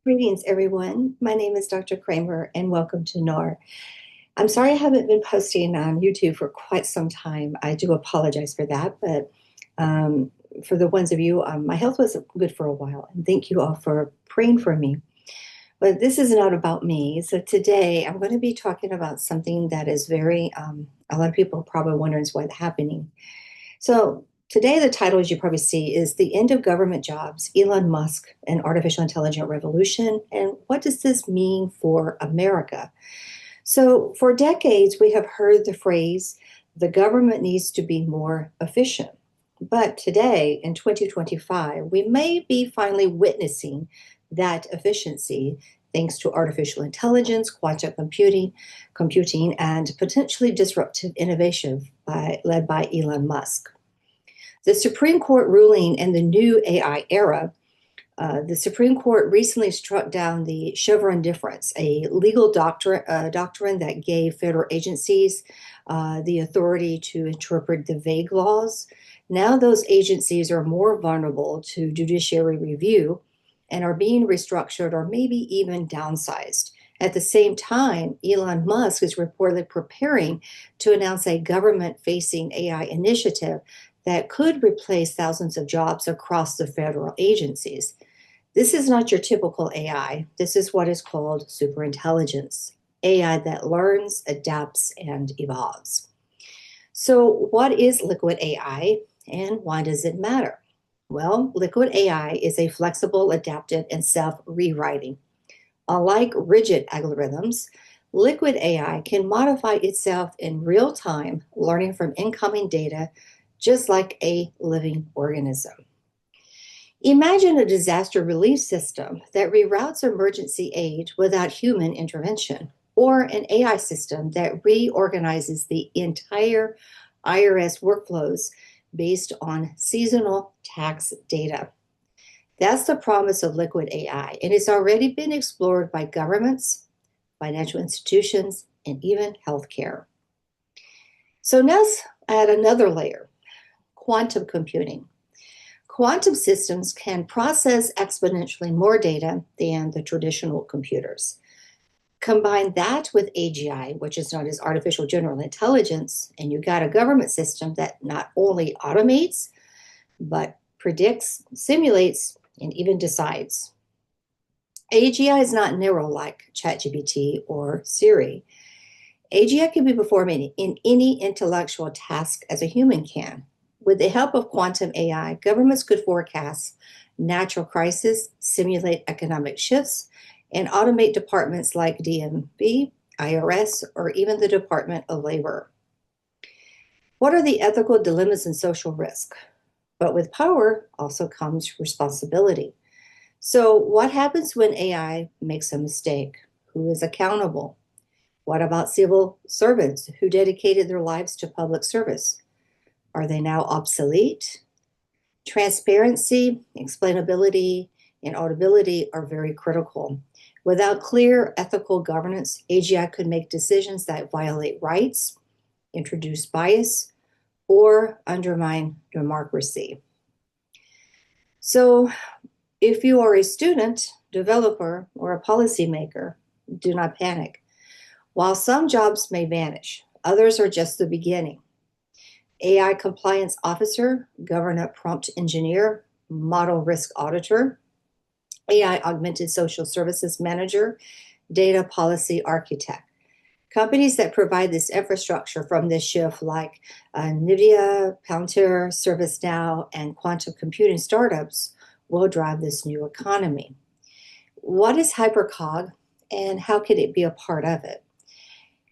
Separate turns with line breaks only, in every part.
Greetings, everyone. My name is Dr. Kramer, and welcome to NHAUR. I'm sorry I haven't been posting on YouTube for quite some time. I do apologize for that, but for the ones of you, my health wasn't good for a while, and thank you all for praying for me. But this is not about me. So today I'm going to be talking about something that is a lot of people are probably wondering what's happening. So today, the title, as you probably see, is The End of Government Jobs, Elon Musk, and Artificial Intelligence Revolution. And what does this mean for America? So for decades, we have heard the phrase, the government needs to be more efficient. But today, in 2025, we may be finally witnessing that efficiency thanks to artificial intelligence, quantum computing, and potentially disruptive innovation led by Elon Musk. The Supreme Court ruling in the new AI era, the Supreme Court recently struck down the Chevron difference, a legal doctrine that gave federal agencies the authority to interpret the vague laws. Now those agencies are more vulnerable to judiciary review and are being restructured or maybe even downsized. At the same time, Elon Musk is reportedly preparing to announce a government-facing AI initiative that could replace thousands of jobs across the federal agencies. This is not your typical AI. This is what is called superintelligence, AI that learns, adapts, and evolves. So what is liquid AI and why does it matter? Well, liquid AI is a flexible, adaptive, and self-rewriting. Unlike rigid algorithms, liquid AI can modify itself in real time, learning from incoming data, just like a living organism. Imagine a disaster relief system that reroutes emergency aid without human intervention, or an AI system that reorganizes the entire IRS workflows based on seasonal tax data. That's the promise of liquid AI, and it's already been explored by governments, financial institutions, and even healthcare. So now let's add another layer, quantum computing. Quantum systems can process exponentially more data than the traditional computers. Combine that with AGI, which is known as artificial general intelligence, and you got a government system that not only automates, but predicts, simulates, and even decides. AGI is not narrow like ChatGPT or Siri. AGI can be performed in any intellectual task as a human can. With the help of quantum AI, governments could forecast natural crises, simulate economic shifts, and automate departments like DMV, IRS, or even the Department of Labor. What are the ethical dilemmas and social risk? But with power also comes responsibility. So what happens when AI makes a mistake? Who is accountable? What about civil servants who dedicated their lives to public service? Are they now obsolete? Transparency, explainability, and audibility are very critical. Without clear ethical governance, AGI could make decisions that violate rights, introduce bias, or undermine democracy. So if you are a student, developer, or a policymaker, do not panic. While some jobs may vanish, others are just the beginning. AI compliance officer, government prompt engineer, model risk auditor, AI augmented social services manager, data policy architect. Companies that provide this infrastructure from this shift like NVIDIA, Palantir, ServiceNow, and quantum computing startups will drive this new economy. What is HyperCog and how can it be a part of it?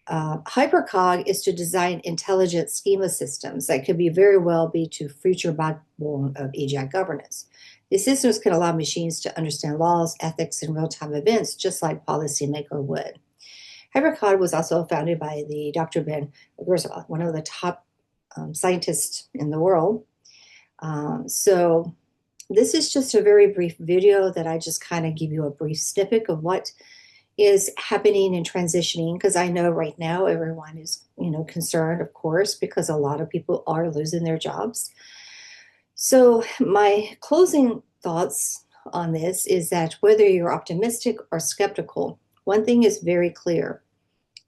HyperCog is to design intelligent schema systems that could be very well be to future backbone of AGI governance. These systems can allow machines to understand laws, ethics, and real-time events, just like policymaker would. HyperCog was also founded by the Dr. Ben Gersel, one of the top scientists in the world. So this is just a very brief video that I just kind of give you a brief snippet of what is happening and transitioning, because I know right now everyone is, concerned, of course, because a lot of people are losing their jobs. So my closing thoughts on this is that whether you're optimistic or skeptical, one thing is very clear.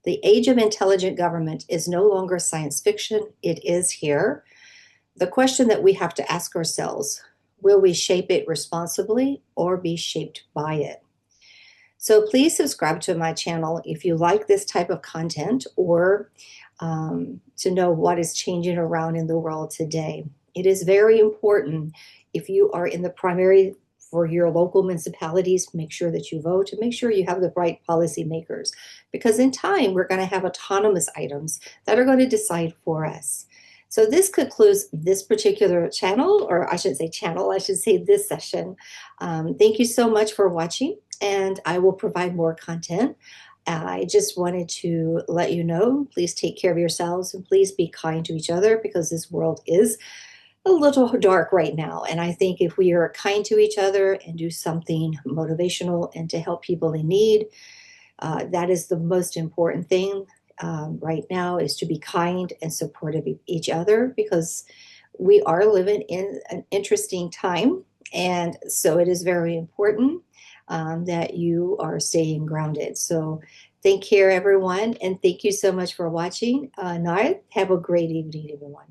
The age of intelligent government is no longer science fiction, it is here. The question that we have to ask ourselves, will we shape it responsibly or be shaped by it? So please subscribe to my channel if you like this type of content or to know what is changing around in the world today. It is very important if you are in the primary for your local municipalities, make sure that you vote and make sure you have the right policymakers, because in time we're going to have autonomous items that are going to decide for us. So this concludes this particular channel, or I should say channel, I should say this session. Thank you so much for watching, and I will provide more content. I just wanted to let you know, please take care of yourselves and please be kind to each other, because this world is a little dark right now. And I think if we are kind to each other and do something motivational and to help people in need, that is the most important thing right now, is to be kind and supportive of each other, because we are living in an interesting time. And so it is very important that you are staying grounded. So take care, everyone. And thank you so much for watching. NHAUR, have a great evening, everyone.